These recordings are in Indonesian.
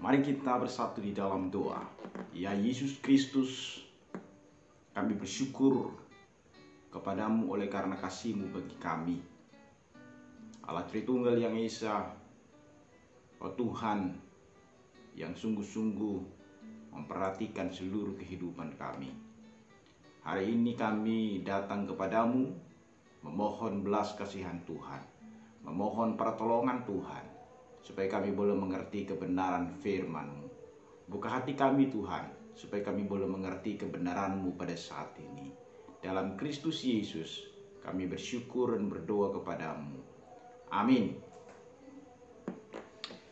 Mari kita bersatu di dalam doa. Ya Yesus Kristus, kami bersyukur kepadamu oleh karena kasih-Mu bagi kami. Allah Tritunggal yang Esa, oh Tuhan yang sungguh-sungguh memperhatikan seluruh kehidupan kami. Hari ini kami datang kepadamu memohon belas kasihan Tuhan, memohon pertolongan Tuhan, supaya kami boleh mengerti kebenaran firman-Mu. Buka hati kami Tuhan, supaya kami boleh mengerti kebenaran-Mu pada saat ini. Dalam Kristus Yesus, kami bersyukur dan berdoa kepadamu. Amin.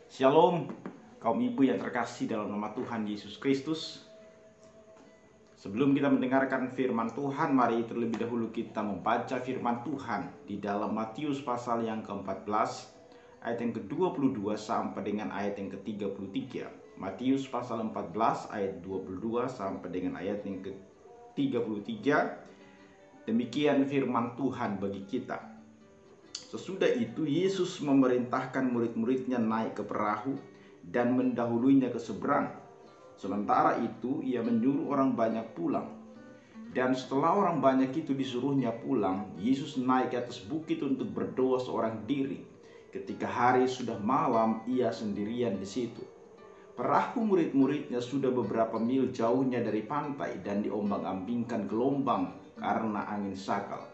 Shalom, kaum ibu yang terkasih dalam nama Tuhan Yesus Kristus. Sebelum kita mendengarkan firman Tuhan, mari terlebih dahulu kita membaca firman Tuhan di dalam Matius pasal yang ke-14, ayat yang ke-22 sampai dengan ayat yang ke-33. Matius pasal 14 ayat 22 sampai dengan ayat yang ke-33. Demikian firman Tuhan bagi kita. Sesudah itu Yesus memerintahkan murid-muridnya naik ke perahu dan mendahuluinya ke seberang. Sementara itu ia menyuruh orang banyak pulang. Dan setelah orang banyak itu disuruhnya pulang, Yesus naik ke atas bukit untuk berdoa seorang diri. Ketika hari sudah malam, ia sendirian di situ. Perahu murid-muridnya sudah beberapa mil jauhnya dari pantai dan diombang-ambingkan gelombang karena angin sakal.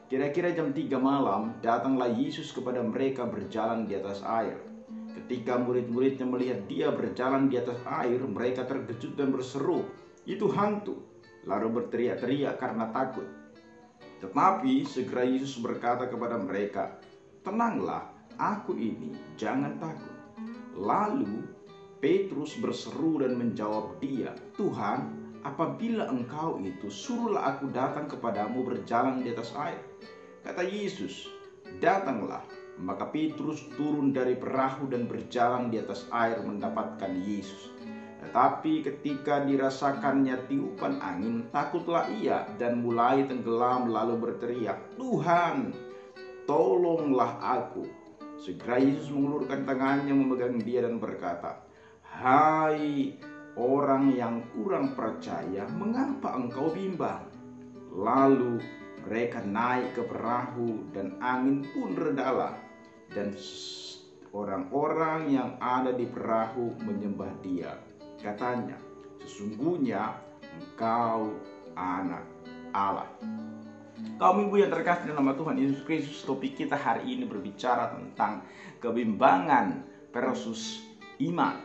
Kira-kira jam 3 malam, datanglah Yesus kepada mereka berjalan di atas air. Ketika murid-muridnya melihat dia berjalan di atas air, mereka terkejut dan berseru, "Itu hantu!" Lalu berteriak-teriak karena takut. Tetapi segera Yesus berkata kepada mereka, "Tenanglah, aku ini, jangan takut." Lalu Petrus berseru dan menjawab dia, "Tuhan, apabila Engkau itu, suruhlah aku datang kepadamu berjalan di atas air." Kata Yesus, "Datanglah." Maka Petrus turun dari perahu dan berjalan di atas air mendapatkan Yesus. Tetapi ketika dirasakannya tiupan angin, takutlah ia dan mulai tenggelam lalu berteriak, "Tuhan, tolonglah aku." Segera Yesus mengulurkan tangannya memegang dia dan berkata, "Hai orang yang kurang percaya, mengapa engkau bimbang?" Lalu mereka naik ke perahu dan angin pun redalah. Dan orang-orang yang ada di perahu menyembah dia. Katanya, "Sesungguhnya engkau anak Allah." Kaum ibu yang terkasih dalam nama Tuhan Yesus Kristus, topik kita hari ini berbicara tentang kebimbangan versus iman.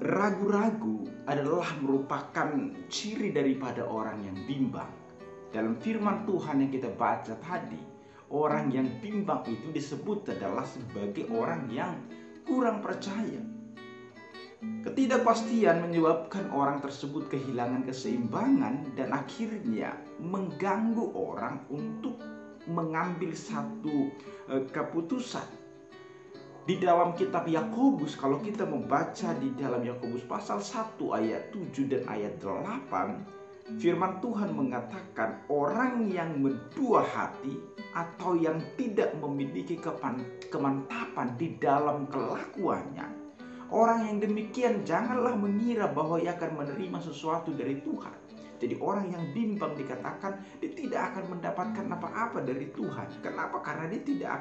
Ragu-ragu adalah merupakan ciri daripada orang yang bimbang. Dalam firman Tuhan yang kita baca tadi, orang yang bimbang itu disebut adalah sebagai orang yang kurang percaya. Ketidakpastian menyebabkan orang tersebut kehilangan keseimbangan dan akhirnya mengganggu orang untuk mengambil satu keputusan. Di dalam kitab Yakobus, kalau kita membaca di dalam Yakobus pasal 1 ayat 7 dan ayat 8, firman Tuhan mengatakan orang yang berdua hati atau yang tidak memiliki kemantapan di dalam kelakuannya, orang yang demikian janganlah mengira bahwa ia akan menerima sesuatu dari Tuhan. Jadi orang yang bimbang dikatakan dia tidak akan mendapatkan apa-apa dari Tuhan. Kenapa? Karena dia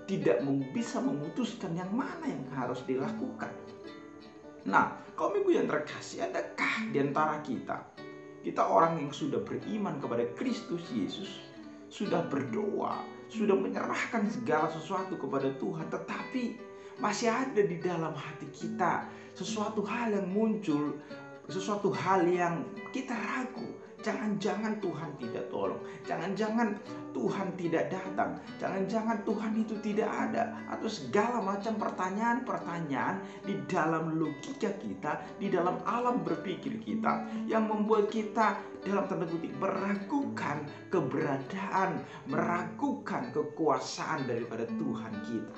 tidak bisa memutuskan yang mana yang harus dilakukan. Nah, kaum ibu yang terkasih, adakah di antara kita orang yang sudah beriman kepada Kristus Yesus, sudah berdoa, sudah menyerahkan segala sesuatu kepada Tuhan, tetapi masih ada di dalam hati kita sesuatu hal yang muncul, sesuatu hal yang kita ragu. Jangan-jangan Tuhan tidak tolong, jangan-jangan Tuhan tidak datang, jangan-jangan Tuhan itu tidak ada, atau segala macam pertanyaan-pertanyaan di dalam logika kita, di dalam alam berpikir kita, yang membuat kita dalam tanda kutip meragukan keberadaan, meragukan kekuasaan daripada Tuhan kita.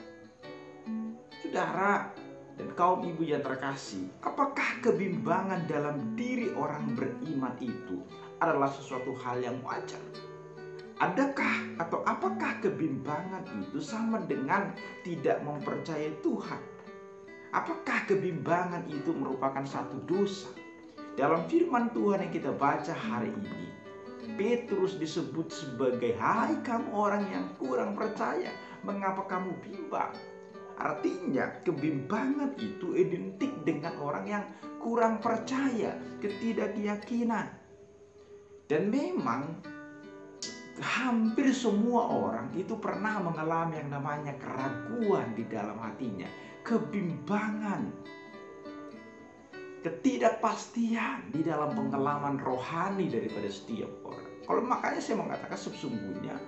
Saudara dan kaum ibu yang terkasih, apakah kebimbangan dalam diri orang beriman itu adalah sesuatu hal yang wajar? Adakah atau apakah kebimbangan itu sama dengan tidak mempercayai Tuhan? Apakah kebimbangan itu merupakan satu dosa? Dalam firman Tuhan yang kita baca hari ini, Petrus disebut sebagai, "Hai kamu orang yang kurang percaya, mengapa kamu bimbang?" Artinya kebimbangan itu identik dengan orang yang kurang percaya, ketidakyakinan. Dan memang hampir semua orang itu pernah mengalami yang namanya keraguan di dalam hatinya, kebimbangan, ketidakpastian di dalam pengalaman rohani daripada setiap orang. Kalau makanya saya mengatakan sesungguhnya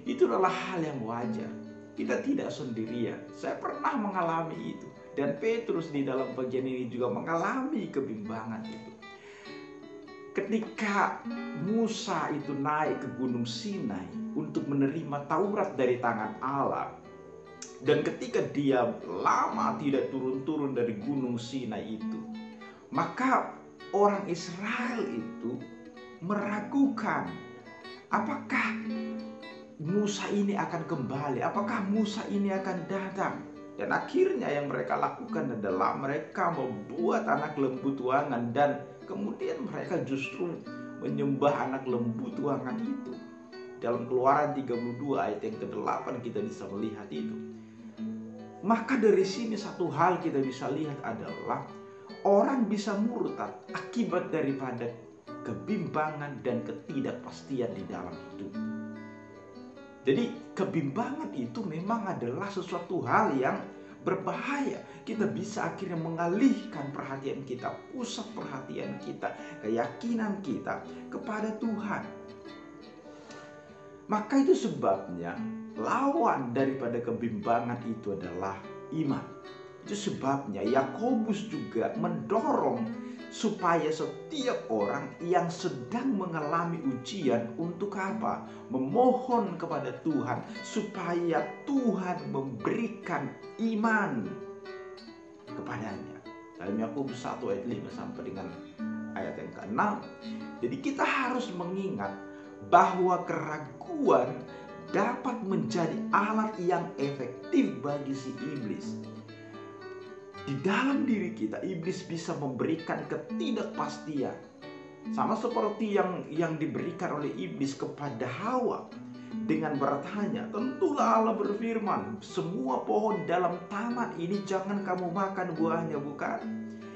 itu adalah hal yang wajar. Kita tidak sendirian. Saya pernah mengalami itu. Dan Petrus di dalam bagian ini juga mengalami kebimbangan itu. Ketika Musa itu naik ke Gunung Sinai untuk menerima Taurat dari tangan Allah, dan ketika dia lama tidak turun-turun dari Gunung Sinai itu, maka orang Israel itu meragukan apakah Musa ini akan kembali, apakah Musa ini akan datang. Dan akhirnya yang mereka lakukan adalah mereka membuat anak lembu tuangan, dan kemudian mereka justru menyembah anak lembu tuangan itu. Dalam Keluaran 32 ayat yang ke-8 kita bisa melihat itu. Maka dari sini satu hal kita bisa lihat adalah orang bisa murtad akibat daripada kebimbangan dan ketidakpastian di dalam hidup. Jadi kebimbangan itu memang adalah sesuatu hal yang berbahaya. Kita bisa akhirnya mengalihkan perhatian kita, pusat perhatian kita, keyakinan kita kepada Tuhan. Maka itu sebabnya lawan daripada kebimbangan itu adalah iman. Itu sebabnya Yakobus juga mendorong supaya setiap orang yang sedang mengalami ujian untuk apa? Memohon kepada Tuhan supaya Tuhan memberikan iman kepadanya. Dalam Yakobus 1 ayat 5 sampai dengan ayat yang ke-6. Jadi kita harus mengingat bahwa keraguan dapat menjadi alat yang efektif bagi si iblis. Di dalam diri kita, iblis bisa memberikan ketidakpastian. Sama seperti yang diberikan oleh iblis kepada Hawa. Dengan bertanya, tentulah Allah berfirman, semua pohon dalam taman ini jangan kamu makan buahnya, bukan?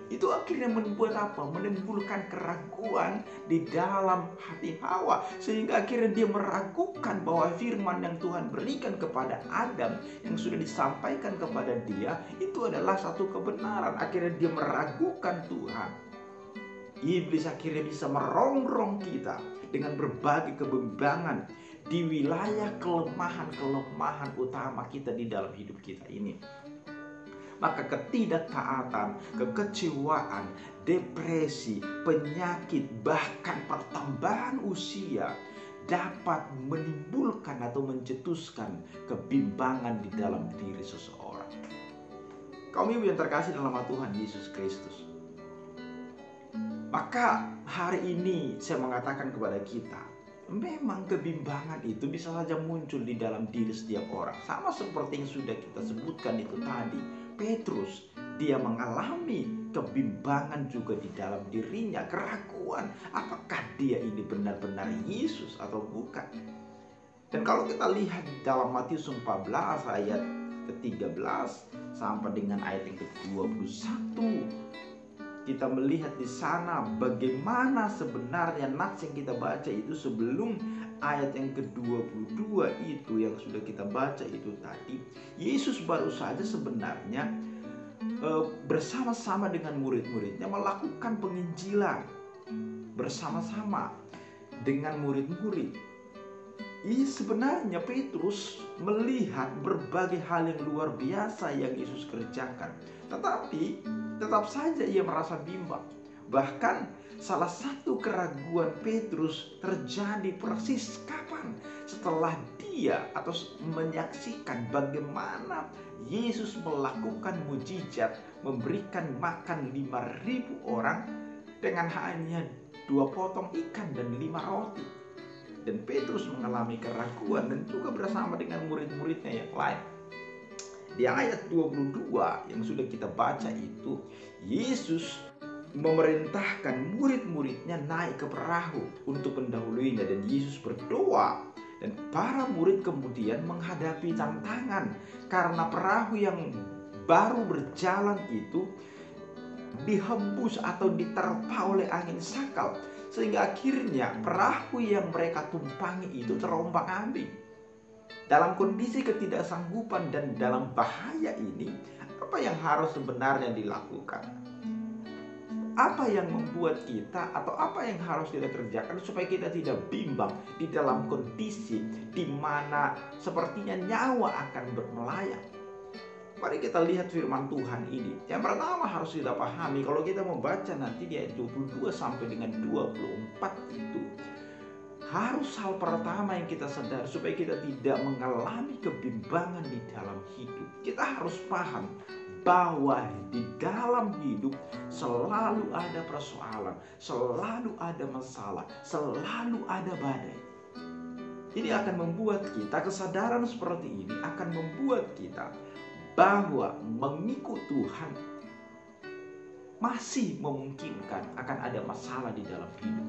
Itu akhirnya membuat apa? Menimbulkan keraguan di dalam hati Hawa. Sehingga akhirnya dia meragukan bahwa firman yang Tuhan berikan kepada Adam, yang sudah disampaikan kepada dia, itu adalah satu kebenaran. Akhirnya dia meragukan Tuhan. Iblis akhirnya bisa merongrong kita dengan berbagai kebimbangan di wilayah kelemahan-kelemahan utama kita di dalam hidup kita ini. Maka ketidaktaatan, kekecewaan, depresi, penyakit, bahkan pertambahan usia dapat menimbulkan atau mencetuskan kebimbangan di dalam diri seseorang. Kaum ibu yang terkasih dalam Tuhan Yesus Kristus, maka hari ini saya mengatakan kepada kita, memang kebimbangan itu bisa saja muncul di dalam diri setiap orang. Sama seperti yang sudah kita sebutkan itu tadi, Petrus, dia mengalami kebimbangan juga di dalam dirinya, keraguan, apakah dia ini benar-benar Yesus atau bukan. Dan kalau kita lihat dalam Matius 14 ayat ke-13 sampai dengan ayat yang ke-21, kita melihat di sana bagaimana sebenarnya nats yang kita baca itu sebelum ayat yang ke-22 itu yang sudah kita baca itu tadi. Yesus baru saja sebenarnya bersama-sama dengan murid-muridnya melakukan penginjilan bersama-sama dengan murid-murid. Sebenarnya Petrus melihat berbagai hal yang luar biasa yang Yesus kerjakan, tetapi tetap saja ia merasa bimbang. Bahkan salah satu keraguan Petrus terjadi persis kapan? Setelah dia atau menyaksikan bagaimana Yesus melakukan mujizat, memberikan makan 5.000 orang dengan hanya 2 potong ikan dan 5 roti. dan Petrus mengalami keraguan dan juga bersama dengan murid-muridnya yang lain. Di ayat 22 yang sudah kita baca itu, Yesus memerintahkan murid-muridnya naik ke perahu untuk mendahuluinya, dan Yesus berdoa, dan para murid kemudian menghadapi tantangan karena perahu yang baru berjalan itu dihembus atau diterpa oleh angin sakal, sehingga akhirnya perahu yang mereka tumpangi itu terombang-ambing. Dalam kondisi ketidaksanggupan dan dalam bahaya ini, apa yang harus sebenarnya dilakukan? Apa yang membuat kita atau apa yang harus kita kerjakan supaya kita tidak bimbang di dalam kondisi di mana sepertinya nyawa akan bermelayang? Mari kita lihat firman Tuhan ini. Yang pertama harus kita pahami, kalau kita membaca nanti di ayat 22 sampai dengan 24 itu, harus hal pertama yang kita sadar supaya kita tidak mengalami kebimbangan di dalam hidup. Kita harus paham bahwa di dalam hidup selalu ada persoalan, selalu ada masalah, selalu ada badai. Ini akan membuat kita, kesadaran seperti ini akan membuat kita bahwa mengikut Tuhan masih memungkinkan akan ada masalah di dalam hidup.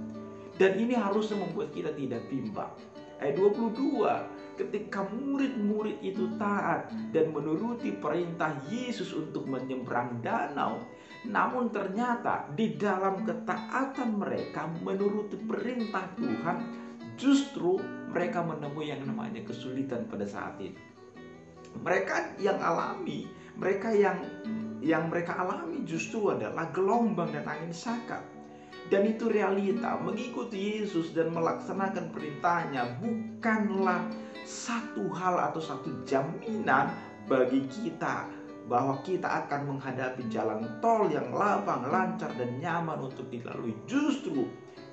Dan ini harusnya membuat kita tidak bimbang. Ayat 22, ketika murid-murid itu taat dan menuruti perintah Yesus untuk menyeberang danau, namun ternyata di dalam ketaatan mereka menuruti perintah Tuhan, justru mereka menemui yang namanya kesulitan pada saat itu. Mereka yang mereka alami justru adalah gelombang dan angin sakal. Dan itu realita. Mengikuti Yesus dan melaksanakan perintahnya bukanlah satu hal atau satu jaminan bagi kita bahwa kita akan menghadapi jalan tol yang lapang, lancar, dan nyaman untuk dilalui. Justru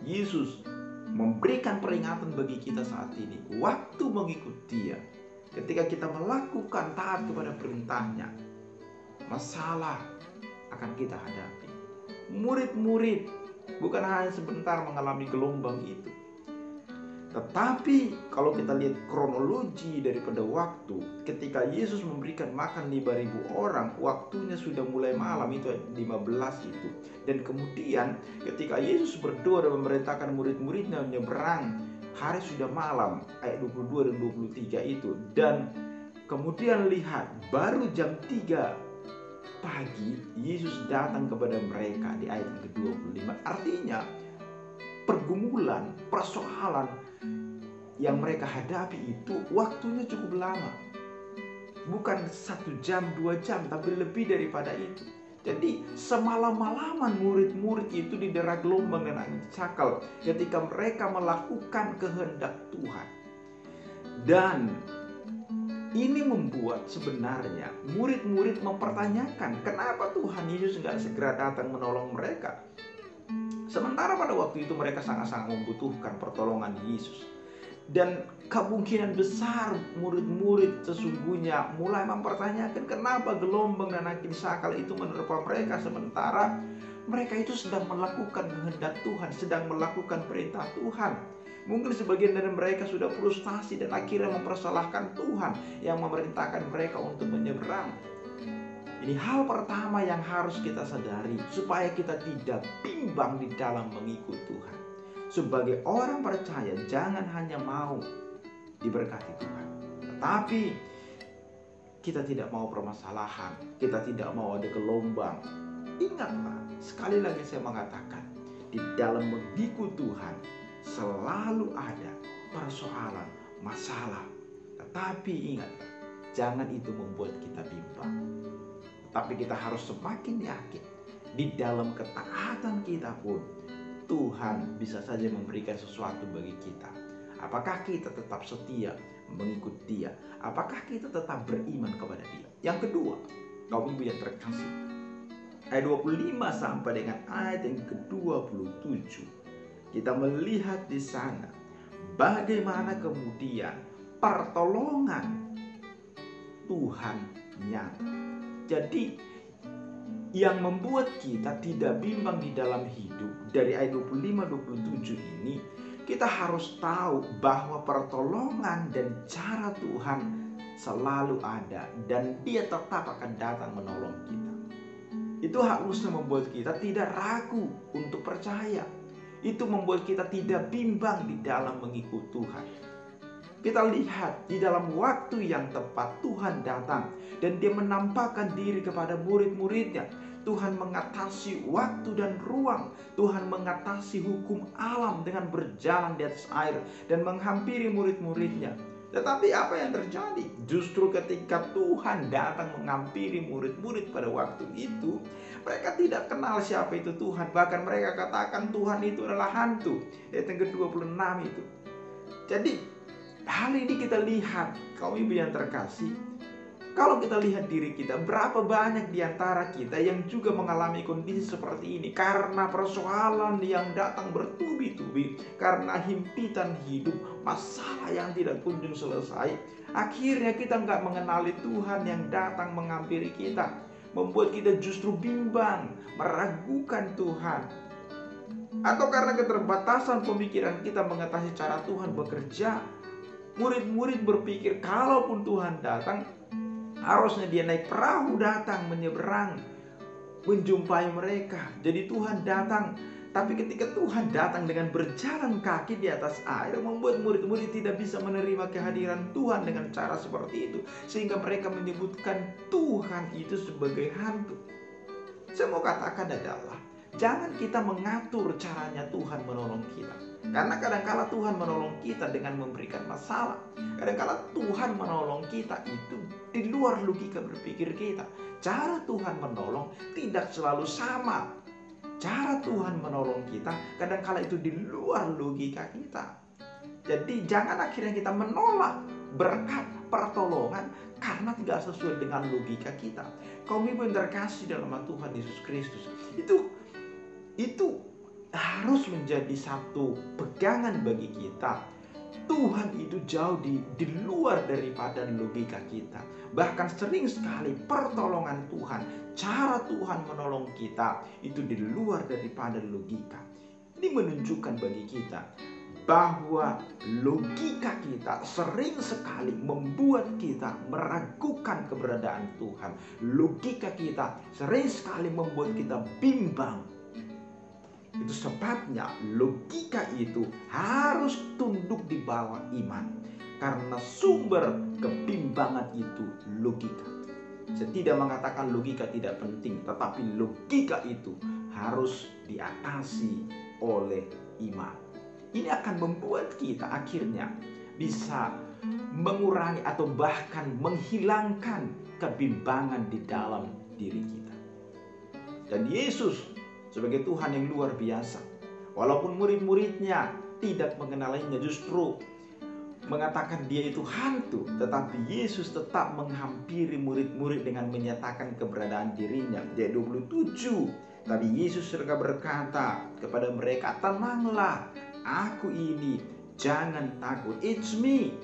Yesus memberikan peringatan bagi kita saat ini. Waktu mengikut Dia, ketika kita melakukan taat kepada perintahnya, masalah akan kita hadapi. Murid-murid bukan hanya sebentar mengalami gelombang itu, tetapi kalau kita lihat kronologi daripada waktu, ketika Yesus memberikan makan 5.000 orang, waktunya sudah mulai malam, itu ayat 15 itu. Dan kemudian ketika Yesus berdoa dan memerintahkan murid-muridnya menyeberang, hari sudah malam, ayat 22 dan 23 itu. Dan kemudian lihat, baru jam 3 pagi Yesus datang kepada mereka di ayat yang ke-25. Artinya pergumulan, persoalan yang mereka hadapi itu waktunya cukup lama. Bukan 1 jam, 2 jam, tapi lebih daripada itu. Jadi semalam-malaman murid-murid itu didera gelombang dan angin sakal ketika mereka melakukan kehendak Tuhan. Dan ini membuat sebenarnya murid-murid mempertanyakan kenapa Tuhan Yesus nggak segera datang menolong mereka. Sementara pada waktu itu mereka sangat-sangat membutuhkan pertolongan Yesus. Dan kemungkinan besar murid-murid sesungguhnya mulai mempertanyakan kenapa gelombang dan angin sakal itu menerpa mereka, sementara mereka itu sedang melakukan kehendak Tuhan, sedang melakukan perintah Tuhan. Mungkin sebagian dari mereka sudah frustasi dan akhirnya mempersalahkan Tuhan yang memerintahkan mereka untuk menyeberang. Ini hal pertama yang harus kita sadari supaya kita tidak bimbang di dalam mengikut Tuhan. Sebagai orang percaya, jangan hanya mau diberkati Tuhan, tetapi kita tidak mau permasalahan, kita tidak mau ada gelombang. Ingatlah, sekali lagi saya mengatakan, di dalam mengikut Tuhan selalu ada persoalan, masalah. Tetapi ingatlah, jangan itu membuat kita bimbang. Tapi kita harus semakin yakin di dalam ketaatan kita pun Tuhan bisa saja memberikan sesuatu bagi kita. Apakah kita tetap setia mengikut Dia? Apakah kita tetap beriman kepada Dia? Yang kedua, kaum ibu yang terkasih, ayat 25 sampai dengan ayat yang ke-27, kita melihat di sana bagaimana kemudian pertolongan Tuhan nyata. Jadi yang membuat kita tidak bimbang di dalam hidup dari ayat 25-27 ini kita harus tahu bahwa pertolongan dan cara Tuhan selalu ada dan Dia tetap akan datang menolong kita. Itu harusnya membuat kita tidak ragu untuk percaya. Itu membuat kita tidak bimbang di dalam mengikut Tuhan. Kita lihat di dalam waktu yang tepat Tuhan datang dan Dia menampakkan diri kepada murid-muridnya. Tuhan mengatasi waktu dan ruang. Tuhan mengatasi hukum alam dengan berjalan di atas air dan menghampiri murid-muridnya. Tetapi apa yang terjadi? Justru ketika Tuhan datang menghampiri murid-murid pada waktu itu, mereka tidak kenal siapa itu Tuhan. Bahkan mereka katakan Tuhan itu adalah hantu. Ayat yang ke-26 itu. Jadi hal ini kita lihat, kaum ibu yang terkasih, kalau kita lihat diri kita, berapa banyak di antara kita yang juga mengalami kondisi seperti ini karena persoalan yang datang bertubi-tubi, karena himpitan hidup, masalah yang tidak kunjung selesai. Akhirnya kita nggak mengenali Tuhan yang datang menghampiri kita, membuat kita justru bimbang, meragukan Tuhan. Atau karena keterbatasan pemikiran kita mengatasi cara Tuhan bekerja, murid-murid berpikir kalaupun Tuhan datang, harusnya dia naik perahu datang menyeberang menjumpai mereka. Jadi Tuhan datang, tapi ketika Tuhan datang dengan berjalan kaki di atas air, membuat murid-murid tidak bisa menerima kehadiran Tuhan dengan cara seperti itu, sehingga mereka menyebutkan Tuhan itu sebagai hantu. Saya mau katakan adalah, jangan kita mengatur caranya Tuhan menolong kita. Karena kadang-kala Tuhan menolong kita dengan memberikan masalah. Kadang-kala Tuhan menolong kita itu di luar logika berpikir kita. Cara Tuhan menolong tidak selalu sama. Cara Tuhan menolong kita kadang-kala itu di luar logika kita. Jadi jangan akhirnya kita menolak berkat pertolongan karena tidak sesuai dengan logika kita. Kaum ibu yang terkasih dalam Tuhan Yesus Kristus, itu harus menjadi satu pegangan bagi kita. Tuhan itu jauh di luar daripada logika kita. Bahkan sering sekali pertolongan Tuhan, cara Tuhan menolong kita itu di luar daripada logika. Ini menunjukkan bagi kita bahwa logika kita sering sekali membuat kita meragukan keberadaan Tuhan. Logika kita sering sekali membuat kita bimbang. Itu sebabnya logika itu harus tunduk di bawah iman. Karena sumber kebimbangan itu logika. Saya tidak mengatakan logika tidak penting, tetapi logika itu harus diatasi oleh iman. Ini akan membuat kita akhirnya bisa mengurangi atau bahkan menghilangkan kebimbangan di dalam diri kita. Dan Yesus sebagai Tuhan yang luar biasa, walaupun murid-muridnya tidak mengenalinya, justru mengatakan dia itu hantu, tetapi Yesus tetap menghampiri murid-murid dengan menyatakan keberadaan dirinya. Ayat 27, tapi Yesus juga berkata kepada mereka, tenanglah, aku ini, jangan takut. It's me.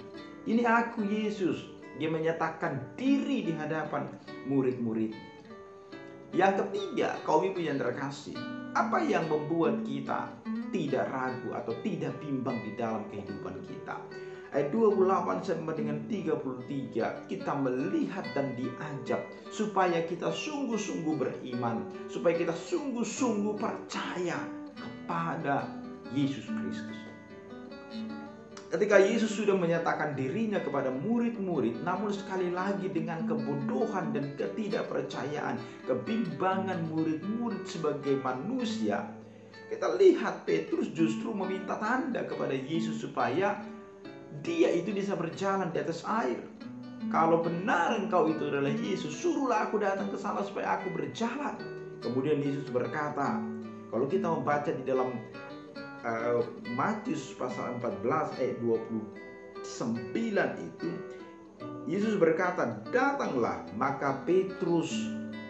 Ini aku, Yesus. Dia menyatakan diri di hadapan murid-murid. Yang ketiga, kaum ibu yang terkasih, apa yang membuat kita tidak ragu atau tidak bimbang di dalam kehidupan kita? Ayat 28 sampai dengan 33, kita melihat dan diajak supaya kita sungguh-sungguh beriman, supaya kita sungguh-sungguh percaya kepada Yesus Kristus. Ketika Yesus sudah menyatakan dirinya kepada murid-murid, namun sekali lagi dengan kebodohan dan ketidakpercayaan, kebimbangan murid-murid sebagai manusia, kita lihat Petrus justru meminta tanda kepada Yesus supaya dia itu bisa berjalan di atas air. Kalau benar engkau itu adalah Yesus, suruhlah aku datang ke sana supaya aku berjalan. Kemudian Yesus berkata, kalau kita membaca di dalam Matius pasal 14 ayat 29 itu, Yesus berkata, datanglah. Maka Petrus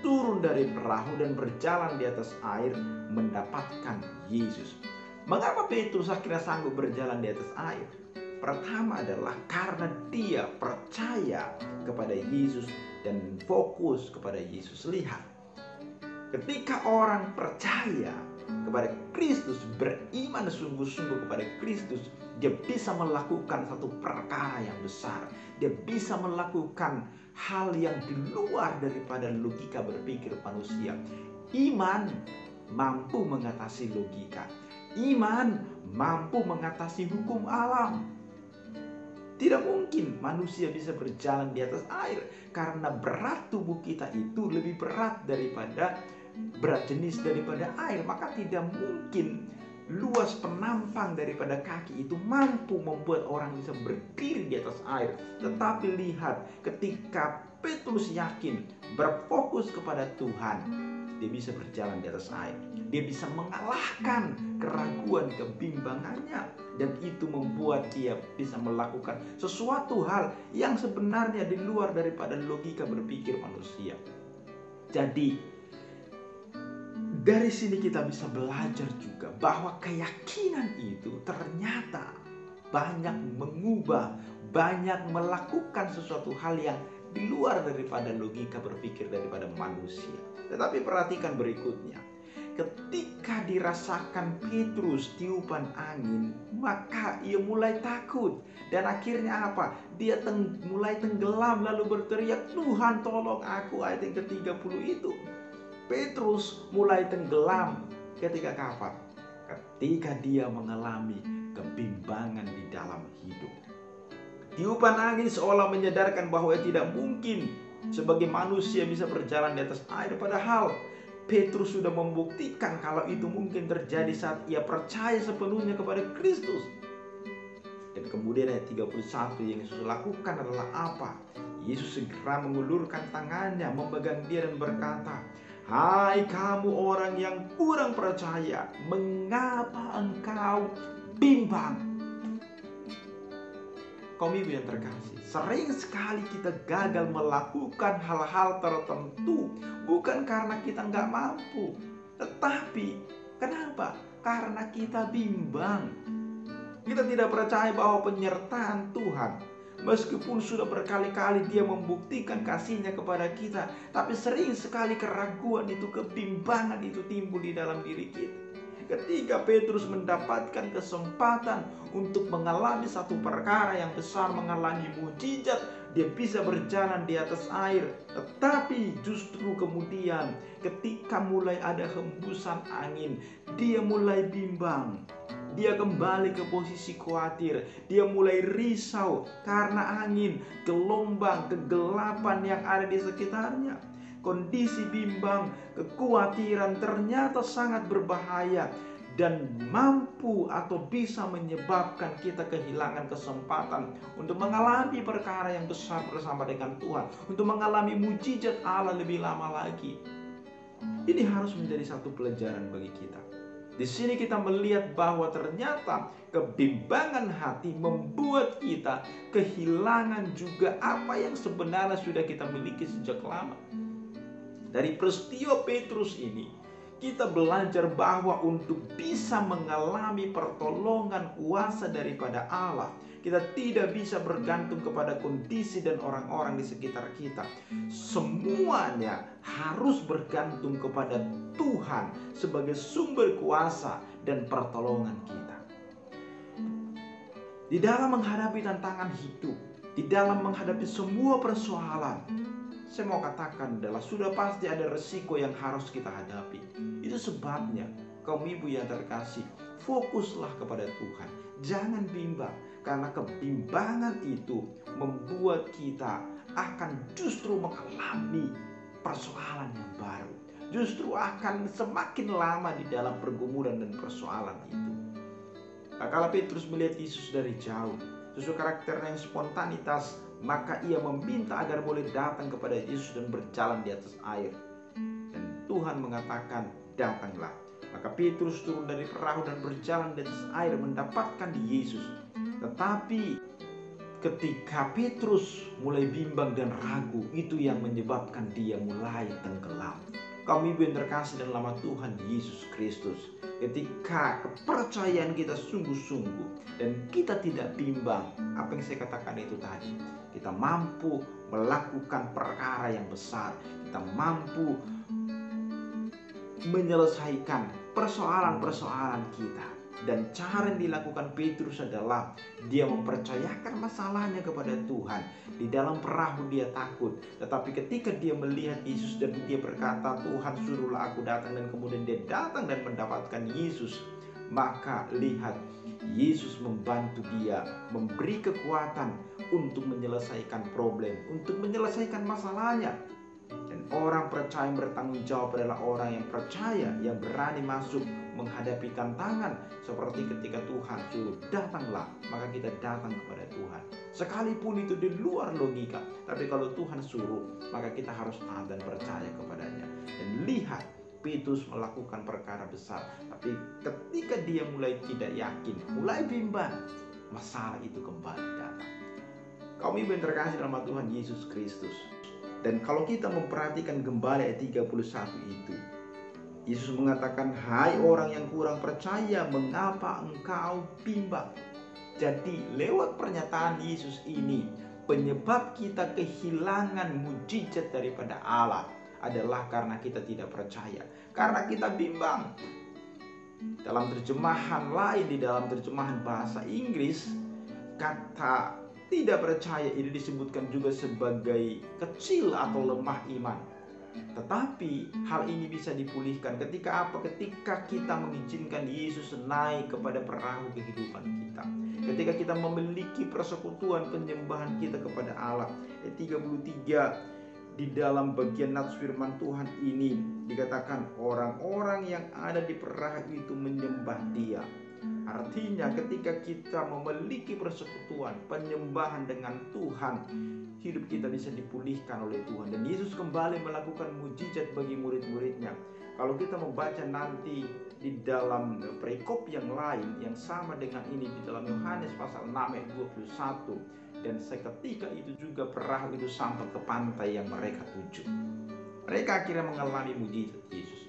turun dari perahu dan berjalan di atas air mendapatkan Yesus. Mengapa Petrus akhirnya sanggup berjalan di atas air? Pertama adalah karena dia percaya kepada Yesus dan fokus kepada Yesus. Lihat, ketika orang percaya, kepada Kristus, beriman sungguh-sungguh kepada Kristus, dia bisa melakukan satu perkara yang besar. Dia bisa melakukan hal yang di luar daripada logika berpikir manusia. Iman mampu mengatasi logika. Iman mampu mengatasi hukum alam. Tidak mungkin manusia bisa berjalan di atas air karena berat tubuh kita itu lebih berat daripada berat jenis daripada air. Maka tidak mungkin luas penampang daripada kaki itu mampu membuat orang bisa berdiri di atas air. Tetapi lihat, ketika Petrus yakin, berfokus kepada Tuhan, dia bisa berjalan di atas air. Dia bisa mengalahkan keraguan, kebimbangannya, dan itu membuat dia bisa melakukan sesuatu hal yang sebenarnya di luar daripada logika berpikir manusia. Jadi dari sini kita bisa belajar juga bahwa keyakinan itu ternyata banyak mengubah, banyak melakukan sesuatu hal yang di luar daripada logika berpikir daripada manusia. Tetapi perhatikan berikutnya. Ketika dirasakan Petrus tiupan angin, maka ia mulai takut. Dan akhirnya apa? Dia mulai tenggelam lalu berteriak, "Tuhan tolong aku." Ayat yang ke-30 itu. Petrus mulai tenggelam ketika kapan? Ketika dia mengalami kebimbangan di dalam hidup. Tiupan angin seolah menyadarkan bahwa tidak mungkin sebagai manusia bisa berjalan di atas air. Padahal Petrus sudah membuktikan kalau itu mungkin terjadi saat ia percaya sepenuhnya kepada Kristus. Dan kemudian ayat 31 yang Yesus lakukan adalah apa? Yesus segera mengulurkan tangannya, memegang dia dan berkata, "Hai kamu orang yang kurang percaya, mengapa engkau bimbang?" Kaum ibu yang terkasih, sering sekali kita gagal melakukan hal-hal tertentu bukan karena kita nggak mampu, tetapi kenapa? Karena kita bimbang. Kita tidak percaya bahwa penyertaan Tuhan, meskipun sudah berkali-kali dia membuktikan kasihnya kepada kita, tapi sering sekali keraguan itu, kebimbangan itu timbul di dalam diri kita. Ketika Petrus mendapatkan kesempatan untuk mengalami satu perkara yang besar, mengalami mujizat, dia bisa berjalan di atas air. Tetapi justru kemudian ketika mulai ada hembusan angin, dia mulai bimbang. Dia kembali ke posisi khawatir. Dia mulai risau karena angin, gelombang, kegelapan yang ada di sekitarnya. Kondisi bimbang, kekhawatiran ternyata sangat berbahaya dan mampu atau bisa menyebabkan kita kehilangan kesempatan untuk mengalami perkara yang besar bersama dengan Tuhan, untuk mengalami mujizat Allah lebih lama lagi. Ini harus menjadi satu pelajaran bagi kita. Di sini kita melihat bahwa ternyata kebimbangan hati membuat kita kehilangan juga apa yang sebenarnya sudah kita miliki sejak lama. Dari peristiwa Petrus ini, kita belajar bahwa untuk bisa mengalami pertolongan kuasa daripada Allah, kita tidak bisa bergantung kepada kondisi dan orang-orang di sekitar kita. Semuanya harus bergantung kepada Tuhan sebagai sumber kuasa dan pertolongan kita. Di dalam menghadapi tantangan hidup, di dalam menghadapi semua persoalan, saya mau katakan adalah sudah pasti ada resiko yang harus kita hadapi. Itu sebabnya kaum ibu yang terkasih, fokuslah kepada Tuhan. Jangan bimbang, karena kebimbangan itu membuat kita akan justru mengalami persoalan yang baru. Justru akan semakin lama di dalam pergumulan dan persoalan itu. Kalau Petrus melihat Yesus dari jauh, sesuai karakternya yang spontanitas, maka ia meminta agar boleh datang kepada Yesus dan berjalan di atas air. Dan Tuhan mengatakan, "Datanglah." Maka Petrus turun dari perahu dan berjalan di atas air mendapatkan Yesus. Tetapi ketika Petrus mulai bimbang dan ragu, itu yang menyebabkan dia mulai tenggelam. Kaum ibu yang terkasih dalam nama Tuhan Yesus Kristus, ketika kepercayaan kita sungguh-sungguh dan kita tidak bimbang, apa yang saya katakan itu tadi, kita mampu melakukan perkara yang besar, kita mampu menyelesaikan persoalan-persoalan kita. Dan cara yang dilakukan Petrus adalah dia mempercayakan masalahnya kepada Tuhan. Di dalam perahu dia takut, tetapi ketika dia melihat Yesus dan dia berkata, Tuhan suruhlah aku datang, dan kemudian dia datang dan mendapatkan Yesus, maka lihat, Yesus membantu dia, memberi kekuatan untuk menyelesaikan problem, untuk menyelesaikan masalahnya. Dan orang percaya yang bertanggung jawab adalah orang yang percaya, yang berani masuk menghadapi tantangan. Seperti ketika Tuhan suruh datanglah, maka kita datang kepada Tuhan. Sekalipun itu di luar logika, tapi kalau Tuhan suruh, maka kita harus taat dan percaya kepadanya. Dan lihat, Petrus melakukan perkara besar, tapi ketika dia mulai tidak yakin, mulai bimbang, masalah itu kembali datang. Kaum ibu yang terkasih dalam Tuhan Yesus Kristus. Dan kalau kita memperhatikan kembali ayat 31 itu, Yesus mengatakan, hai orang yang kurang percaya, mengapa engkau bimbang? Jadi lewat pernyataan Yesus ini, penyebab kita kehilangan mujizat daripada Allah adalah karena kita tidak percaya, karena kita bimbang. Dalam terjemahan lain, di dalam terjemahan bahasa Inggris, kata tidak percaya ini disebutkan juga sebagai kecil atau lemah iman. Tetapi hal ini bisa dipulihkan ketika apa? Ketika kita mengizinkan Yesus naik kepada perahu kehidupan kita. Ketika kita memiliki persekutuan penyembahan kita kepada Allah. Ayat 33, di dalam bagian nats firman Tuhan ini dikatakan orang-orang yang ada di perahu itu menyembah Dia. Artinya ketika kita memiliki persekutuan, penyembahan dengan Tuhan, hidup kita bisa dipulihkan oleh Tuhan. Dan Yesus kembali melakukan mujizat bagi murid-muridnya. Kalau kita membaca nanti di dalam perikop yang lain yang sama dengan ini, di dalam Yohanes pasal 6 ayat 21. Dan seketika itu juga perahu itu sampai ke pantai yang mereka tuju. Mereka akhirnya mengalami mujizat Yesus.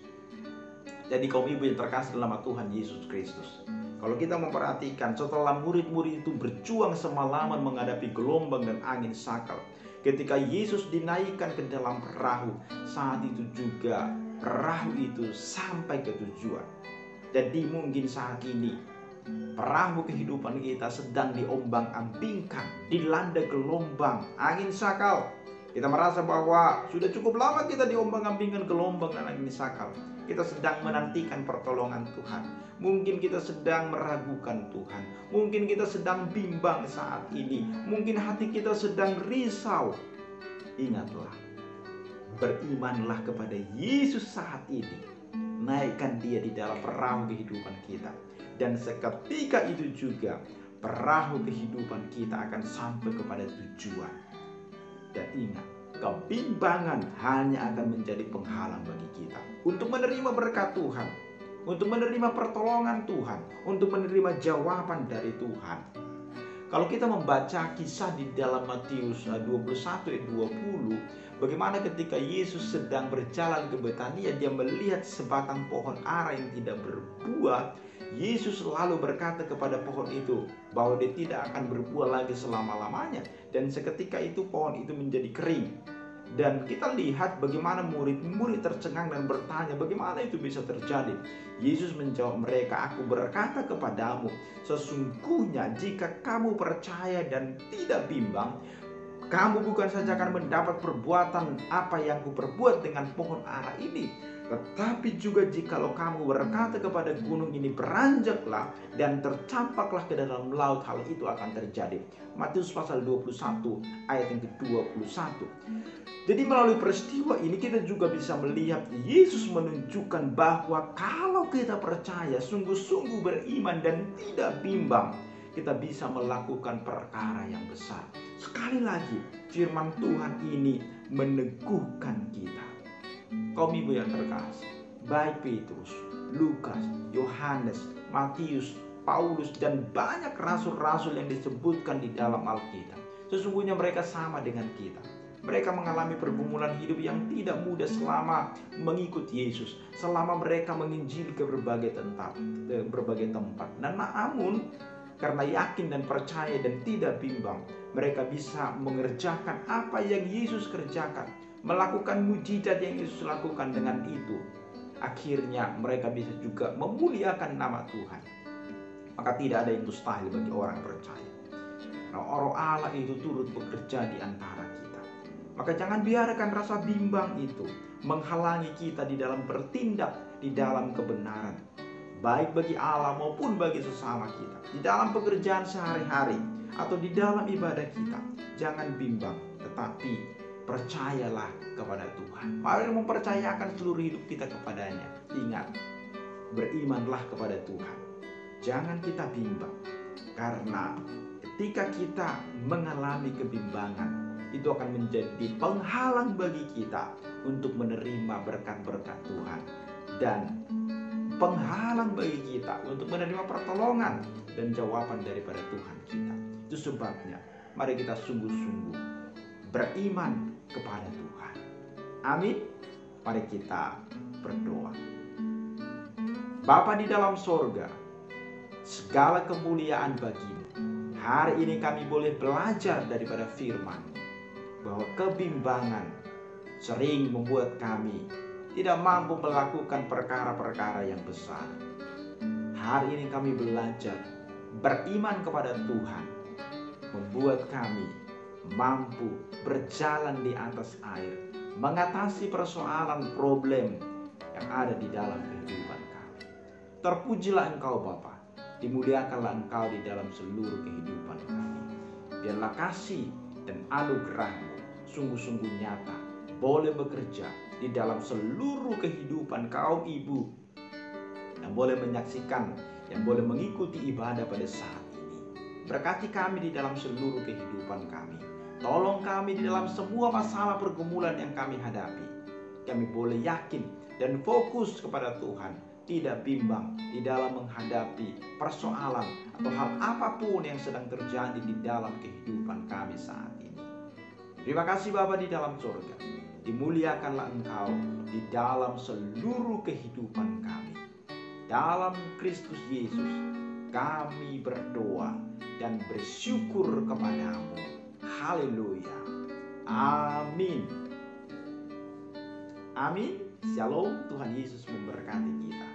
Jadi kaum ibu yang terkasih dalam Tuhan Yesus Kristus, kalau kita memperhatikan setelah murid-murid itu berjuang semalaman menghadapi gelombang dan angin sakal, ketika Yesus dinaikkan ke dalam perahu, saat itu juga perahu itu sampai ke tujuan. Jadi mungkin saat ini perahu kehidupan kita sedang diombang-ambingkan, dilanda gelombang, angin sakal. Kita merasa bahwa sudah cukup lama kita diombang-ambingkan gelombang dan angin sakal. Kita sedang menantikan pertolongan Tuhan. Mungkin kita sedang meragukan Tuhan. Mungkin kita sedang bimbang saat ini. Mungkin hati kita sedang risau. Ingatlah, berimanlah kepada Yesus saat ini. Naikkan Dia di dalam perahu kehidupan kita. Dan seketika itu juga perahu kehidupan kita akan sampai kepada tujuan. Dan ingat, kebimbangan hanya akan menjadi penghalang bagi kita untuk menerima berkat Tuhan, untuk menerima pertolongan Tuhan, untuk menerima jawaban dari Tuhan. Kalau kita membaca kisah di dalam Matius 21 ayat 20, bagaimana ketika Yesus sedang berjalan ke Betania, dia melihat sebatang pohon ara yang tidak berbuah. Yesus lalu berkata kepada pohon itu bahwa dia tidak akan berbuah lagi selama-lamanya. Dan seketika itu pohon itu menjadi kering. Dan kita lihat bagaimana murid-murid tercengang dan bertanya, bagaimana itu bisa terjadi? Yesus menjawab mereka, aku berkata kepadamu, sesungguhnya jika kamu percaya dan tidak bimbang, kamu bukan saja akan mendapat perbuatan apa yang kuperbuat dengan pohon ara ini, tetapi juga jikalau kamu berkata kepada gunung ini, beranjaklah dan tercampaklah ke dalam laut, hal itu akan terjadi. Matius pasal 21 ayat yang ke-21. Jadi melalui peristiwa ini kita juga bisa melihat Yesus menunjukkan bahwa kalau kita percaya, sungguh-sungguh beriman dan tidak bimbang, kita bisa melakukan perkara yang besar. Sekali lagi, firman Tuhan ini meneguhkan kita. Kaum ibu yang terkasih, baik Petrus, Lukas, Yohanes, Matius, Paulus, dan banyak rasul-rasul yang disebutkan di dalam Alkitab, sesungguhnya mereka sama dengan kita. Mereka mengalami pergumulan hidup yang tidak mudah selama mengikut Yesus, selama mereka menginjil ke berbagai tempat. Dan namun karena yakin dan percaya dan tidak bimbang, mereka bisa mengerjakan apa yang Yesus kerjakan, melakukan mujizat yang Yesus lakukan. Dengan itu akhirnya mereka bisa juga memuliakan nama Tuhan. Maka tidak ada yang mustahil bagi orang percaya. Nah, Roh Allah itu turut bekerja di antara kita. Maka jangan biarkan rasa bimbang itu menghalangi kita di dalam bertindak di dalam kebenaran, baik bagi Allah maupun bagi sesama kita, di dalam pekerjaan sehari-hari atau di dalam ibadah kita. Jangan bimbang, tetapi percayalah kepada Tuhan. Mari mempercayakan seluruh hidup kita kepadanya. Ingat, berimanlah kepada Tuhan. Jangan kita bimbang, karena ketika kita mengalami kebimbangan, itu akan menjadi penghalang bagi kita untuk menerima berkat-berkat Tuhan, dan penghalang bagi kita untuk menerima pertolongan dan jawaban daripada Tuhan kita. Itu sebabnya mari kita sungguh-sungguh beriman kepada Tuhan. Amin. Mari kita berdoa. Bapa di dalam sorga, segala kemuliaan bagimu. Hari ini kami boleh belajar daripada firman bahwa kebimbangan sering membuat kami tidak mampu melakukan perkara-perkara yang besar. Hari ini kami belajar beriman kepada Tuhan, membuat kami mampu berjalan di atas air, mengatasi persoalan problem yang ada di dalam kehidupan kami. Terpujilah Engkau Bapa, dimuliakanlah Engkau di dalam seluruh kehidupan kami. Biarlah kasih dan anugerah-Mu sungguh-sungguh nyata boleh bekerja di dalam seluruh kehidupan kaum ibu yang boleh menyaksikan, yang boleh mengikuti ibadah pada saat ini. Berkati kami di dalam seluruh kehidupan kami. Tolong kami di dalam semua masalah pergumulan yang kami hadapi. Kami boleh yakin dan fokus kepada Tuhan, tidak bimbang di dalam menghadapi persoalan atau hal apapun yang sedang terjadi di dalam kehidupan kami saat ini. Terima kasih Bapa di dalam surga. Dimuliakanlah Engkau di dalam seluruh kehidupan kami. Dalam Kristus Yesus kami berdoa dan bersyukur kepadamu. Haleluya. Amin. Amin. Shalom. Tuhan Yesus memberkati kita.